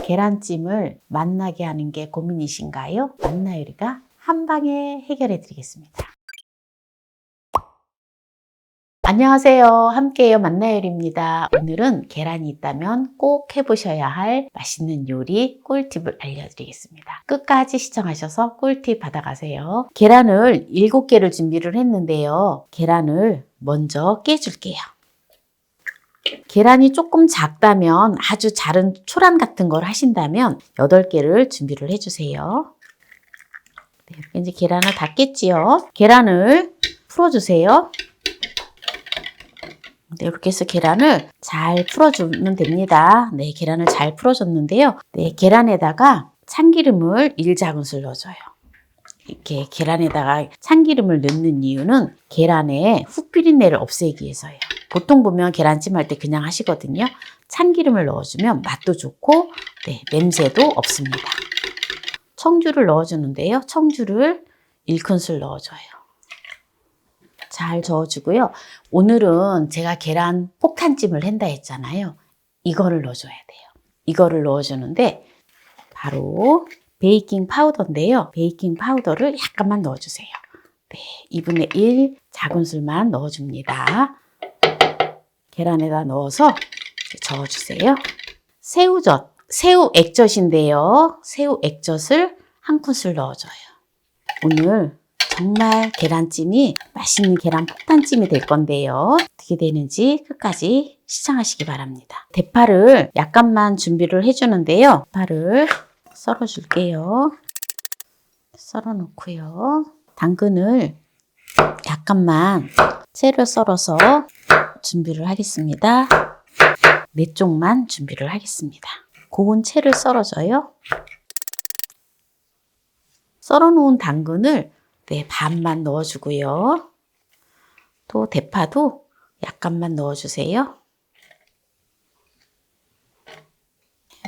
계란찜을 맛나게 하는 게 고민이신가요? 맛나요리가 한 방에 해결해 드리겠습니다. 안녕하세요. 함께해요. 맛나요리입니다. 오늘은 계란이 있다면 꼭 해보셔야 할 맛있는 요리 꿀팁을 알려드리겠습니다. 끝까지 시청하셔서 꿀팁 받아가세요. 계란을 7개를 준비를 했는데요. 계란을 먼저 깨줄게요. 계란이 조금 작다면 아주 작은 초란 같은 걸 하신다면 8개를 준비를 해주세요. 네, 이렇게 이제 계란을 다 깼지요. 계란을 풀어주세요. 네, 이렇게 해서 계란을 잘 풀어주면 됩니다. 네, 계란을 잘 풀어줬는데요. 네, 계란에다가 참기름을 1작은술 넣어줘요. 이렇게 계란에다가 참기름을 넣는 이유는 계란에 훅 비린내를 없애기 위해서예요. 보통 보면 계란찜 할 때 그냥 하시거든요. 참기름을 넣어주면 맛도 좋고 네, 냄새도 없습니다. 청주를 넣어주는데요. 청주를 1큰술 넣어줘요. 잘 저어주고요. 오늘은 제가 계란 폭탄찜을 한다 했잖아요. 이거를 넣어줘야 돼요. 이거를 넣어주는데 바로 베이킹 파우더인데요. 베이킹 파우더를 약간만 넣어주세요. 네, 2분의 1 작은술만 넣어줍니다. 계란에다 넣어서 저어주세요. 새우젓, 새우 액젓인데요. 새우 액젓을 1큰술 넣어줘요. 오늘 정말 계란찜이 맛있는 계란 폭탄찜이 될 건데요. 어떻게 되는지 끝까지 시청하시기 바랍니다. 대파를 약간만 준비를 해주는데요. 대파를 썰어 줄게요. 썰어 놓고요. 당근을 약간만 채를 썰어서 준비를 하겠습니다. 4쪽만 준비를 하겠습니다. 고운 채를 썰어줘요. 썰어 놓은 당근을 네, 반만 넣어주고요. 또 대파도 약간만 넣어주세요.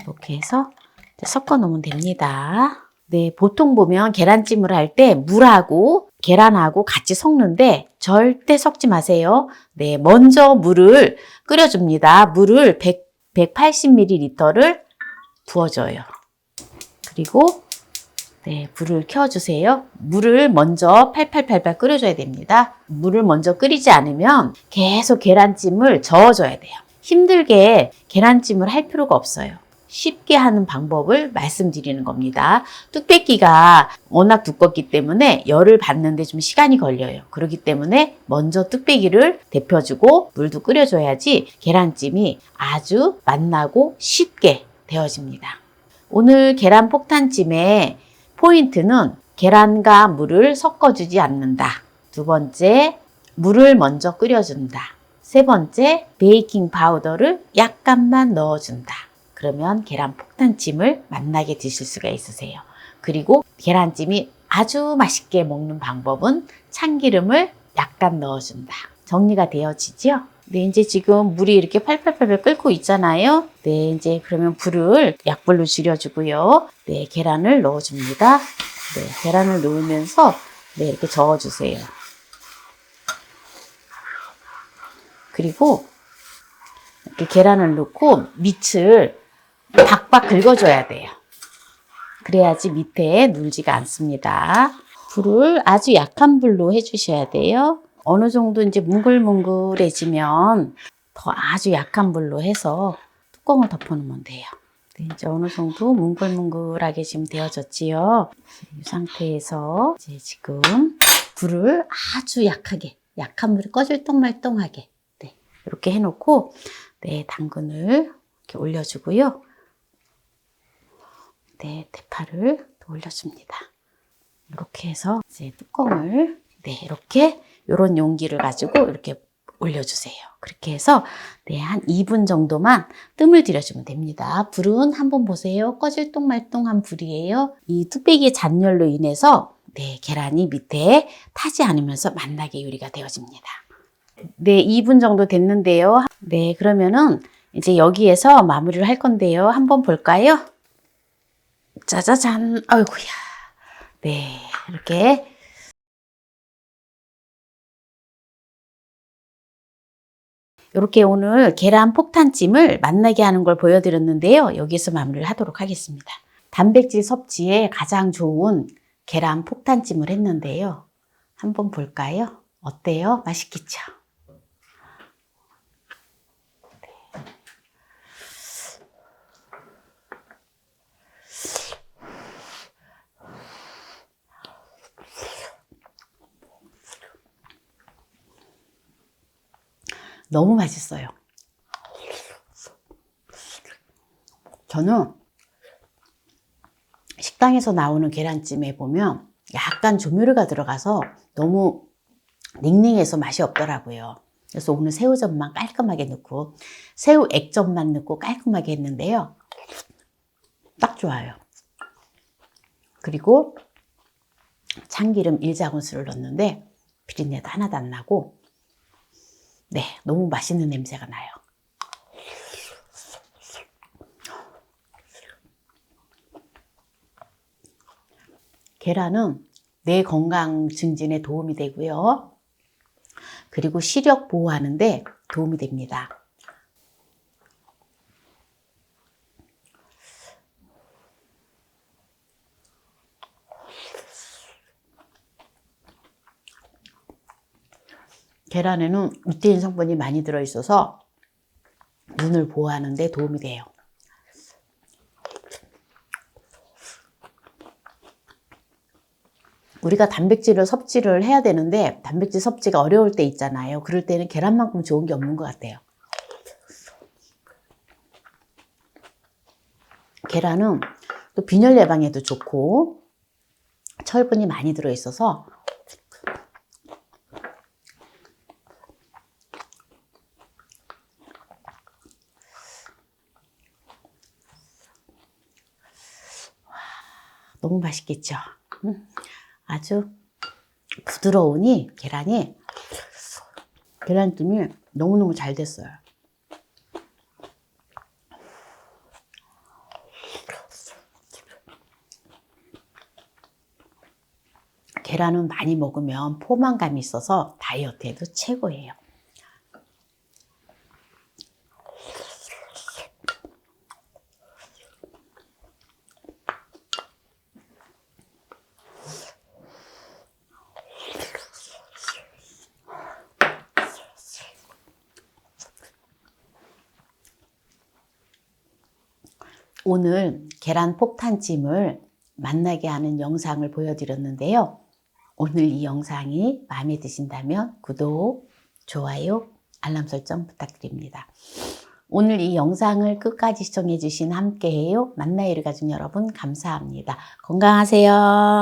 이렇게 해서 섞어 놓으면 됩니다. 네, 보통 보면 계란찜을 할 때 물하고 계란하고 같이 섞는데 절대 섞지 마세요. 네, 먼저 물을 끓여줍니다. 물을 180ml를 부어줘요. 그리고 네, 불을 켜주세요. 물을 먼저 팔팔팔팔 끓여줘야 됩니다. 물을 먼저 끓이지 않으면 계속 계란찜을 저어줘야 돼요. 힘들게 계란찜을 할 필요가 없어요. 쉽게 하는 방법을 말씀드리는 겁니다. 뚝배기가 워낙 두껍기 때문에 열을 받는데 좀 시간이 걸려요. 그렇기 때문에 먼저 뚝배기를 데펴주고 물도 끓여줘야지 계란찜이 아주 맛나고 쉽게 되어집니다. 오늘 계란 폭탄찜의 포인트는 계란과 물을 섞어주지 않는다. 2번째, 물을 먼저 끓여준다. 3번째, 베이킹 파우더를 약간만 넣어준다. 그러면 계란 폭탄찜을 맛나게 드실 수가 있으세요. 그리고 계란찜이 아주 맛있게 먹는 방법은 참기름을 약간 넣어준다. 정리가 되어지죠? 네, 이제 지금 물이 이렇게 팔팔팔팔 끓고 있잖아요. 네, 이제 그러면 불을 약불로 줄여주고요. 네, 계란을 넣어줍니다. 네, 계란을 넣으면서 네, 이렇게 저어주세요. 그리고 이렇게 계란을 넣고 밑을 박박 긁어줘야 돼요. 그래야지 밑에 눌지가 않습니다. 불을 아주 약한 불로 해주셔야 돼요. 어느 정도 이제 뭉글뭉글해지면 더 아주 약한 불로 해서 뚜껑을 덮어놓으면 돼요. 네, 이제 어느 정도 뭉글뭉글하게 지금 되어졌지요. 이 상태에서 이제 지금 불을 아주 약하게, 약한 불이 꺼질 똥말똥하게 네, 이렇게 해놓고 네, 당근을 이렇게 올려주고요. 네, 대파를 또 올려줍니다. 이렇게 해서 이제 뚜껑을 네, 이렇게 이런 용기를 가지고 이렇게 올려주세요. 그렇게 해서 네, 한 2분 정도만 뜸을 들여주면 됩니다. 불은 한번 보세요. 꺼질 똥말똥한 불이에요. 이 뚝배기의 잔열로 인해서 네, 계란이 밑에 타지 않으면서 맛나게 요리가 되어집니다. 네, 2분 정도 됐는데요. 네, 그러면은 이제 여기에서 마무리를 할 건데요. 한번 볼까요? 짜자잔, 아이고야. 네, 이렇게. 이렇게 오늘 계란 폭탄찜을 맛나게 하는 걸 보여드렸는데요. 여기서 마무리를 하도록 하겠습니다. 단백질 섭취에 가장 좋은 계란 폭탄찜을 했는데요. 한번 볼까요? 어때요? 맛있겠죠? 너무 맛있어요. 저는 식당에서 나오는 계란찜에 보면 약간 조미료가 들어가서 너무 닝닝해서 맛이 없더라고요. 그래서 오늘 새우젓만 깔끔하게 넣고 새우 액젓만 넣고 깔끔하게 했는데요. 딱 좋아요. 그리고 참기름 1작은술을 넣었는데 비린내도 하나도 안 나고 네, 너무 맛있는 냄새가 나요. 계란은 뇌 건강 증진에 도움이 되고요. 그리고 시력 보호하는데 도움이 됩니다. 계란에는 루테인 성분이 많이 들어있어서 눈을 보호하는 데 도움이 돼요. 우리가 단백질을 섭취를 해야 되는데 단백질 섭취가 어려울 때 있잖아요. 그럴 때는 계란만큼 좋은 게 없는 것 같아요. 계란은 또 빈혈 예방에도 좋고 철분이 많이 들어있어서 너무 맛있겠죠? 아주 부드러우니 계란찜이 너무너무 잘 됐어요. 계란은 많이 먹으면 포만감이 있어서 다이어트에도 최고예요. 오늘 계란 폭탄찜을 맛나게 하는 영상을 보여드렸는데요. 오늘 이 영상이 마음에 드신다면 구독, 좋아요, 알람 설정 부탁드립니다. 오늘 이 영상을 끝까지 시청해 주신 함께해요 만나이르 가족 여러분 감사합니다. 건강하세요.